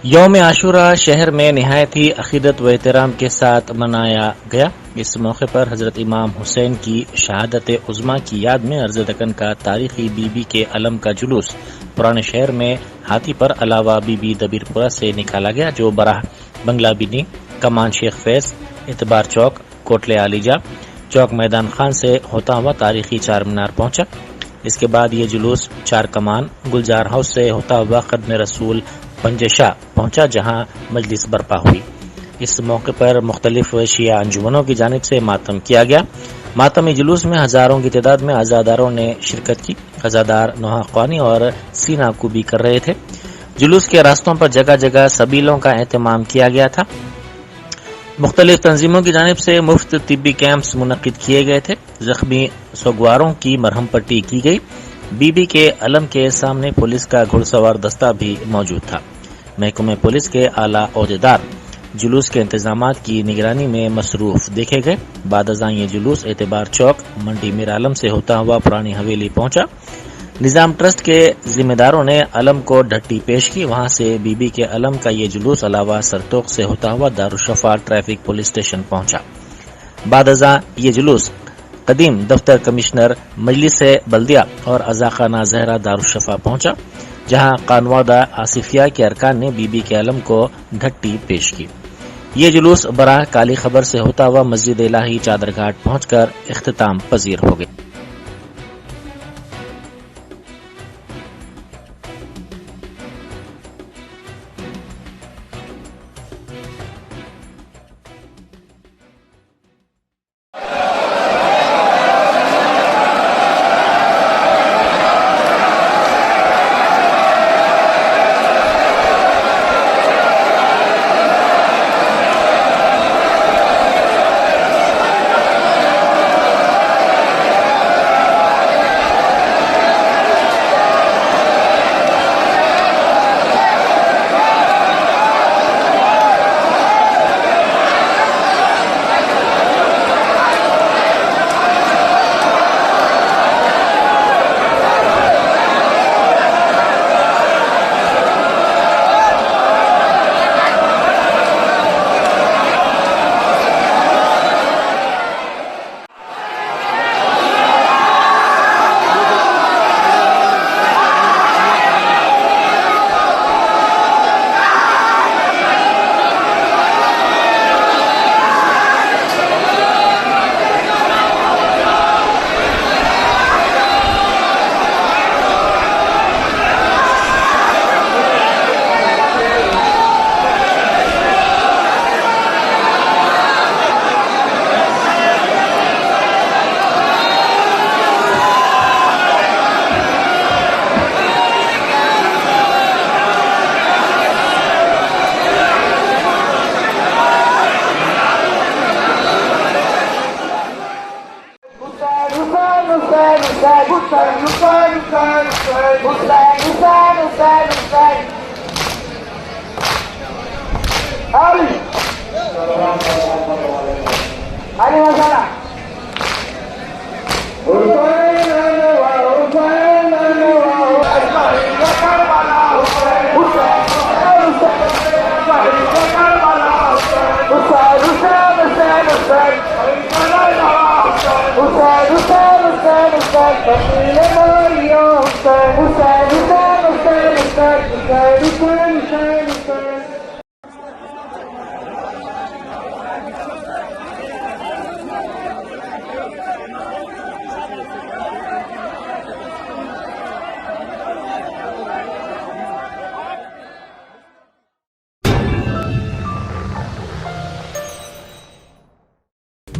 यौम आशूरा शहर में नहायत ही अकीदत व एहतराम के साथ मनाया गया। इस मौके पर हजरत इमाम हुसैन की शहादत उज़्मा की याद में अर्ज़ दक्कन का तारीखी बीबी के अलम का जुलूस पुराने शहर में हाथी पर अलावा बीबी दबीरपुरा से निकाला गया, जो बराह बंगला बिनी, कमान शेख फैज, इतबार चौक, कोटले आलीजा चौक, मैदान खान से होता हुआ तारीखी चार मीनार पहुंचा। इसके बाद ये जुलूस चार कमान, गुलजार हाउस से होता हुआ कदम रसूल पंजशा पहुंचा, जहां मजलिस बर्पा हुई। इस मौके पर मुख्तलिफ शिया अंजुमनों की जानिब से मातम किया गया। मातमी जुलूस में हजारों की तादाद में अज़ादारों ने शिरकत की। अज़ादार नोहा ख्वानी और सीना कुबी कर रहे थे। जुलूस के रास्तों पर जगह जगह सबीलों का एहतमाम किया गया था। मुख्तलिफ तंजीमों की जानिब से मुफ्त तिब्बी कैंप्स मुनक्किद किए गए थे। जख्मी सोगवारों की मरहम पट्टी की गई। बीबी के अलम के सामने पुलिस का घुड़सवार दस्ता भी मौजूद था। महकमे पुलिस के आला ओहदेदार जुलूस के इंतजामात की निगरानी में मसरूफ देखे गए। बादअज़ां ये जुलूस एतबार चौक, मंडी मीर आलम से होता हुआ पुरानी हवेली पहुंचा। निजाम ट्रस्ट के जिम्मेदारों ने अलम को ढट्टी पेश की। वहां से बीबी के अलम का ये जुलूस अलावा सरतोक से होता हुआ दारुशफा ट्रैफिक पुलिस स्टेशन पहुंचा। बादअज़ां ये जुलूस कदीम दफ्तर कमिश्नर मजलिस बल्दिया और अज़ाखाना ज़हरा दारुशफा पहुंचा, जहां कानवादा आसिफिया के अरकान ने बीबी के अलम को ढट्टी पेश की। ये जुलूस बराह काली खबर से होता हुआ मस्जिद इलाही चादरघाट पहुंचकर इख्तिताम पजीर हो गया।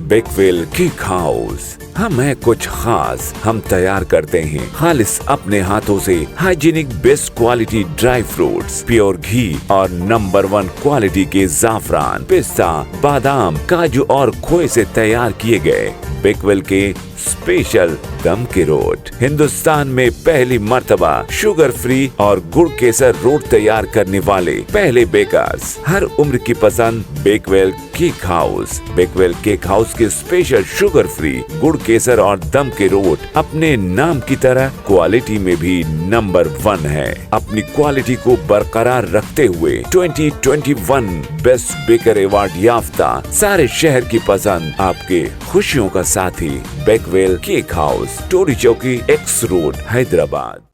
Bakewell cake house. हम है कुछ खास, हम तैयार करते हैं खालिस अपने हाथों से hygienic best quality dry fruits, pure घी और नंबर 1 क्वालिटी के जाफरान, पिस्ता, बादाम, काजू और खोए से तैयार किए गए बेकवेल के स्पेशल दम के रोट। हिंदुस्तान में पहली मर्तबा शुगर फ्री और गुड़ केसर रोट तैयार करने वाले पहले बेकर्स। हर उम्र की पसंद Bakewell cake house. Bakewell cake house के स्पेशल शुगर फ्री गुड़ केसर और दम के रोट अपने नाम की तरह क्वालिटी में भी नंबर 1 है। अपनी क्वालिटी को बरकरार रखते हुए 2021 बेस्ट बेकर अवार्ड याफ्ता सारे शहर की पसंद, आपके खुशियों का साथी बेकवेल केक हाउस, टोरी चौकी, एक्स रोड, हैदराबाद।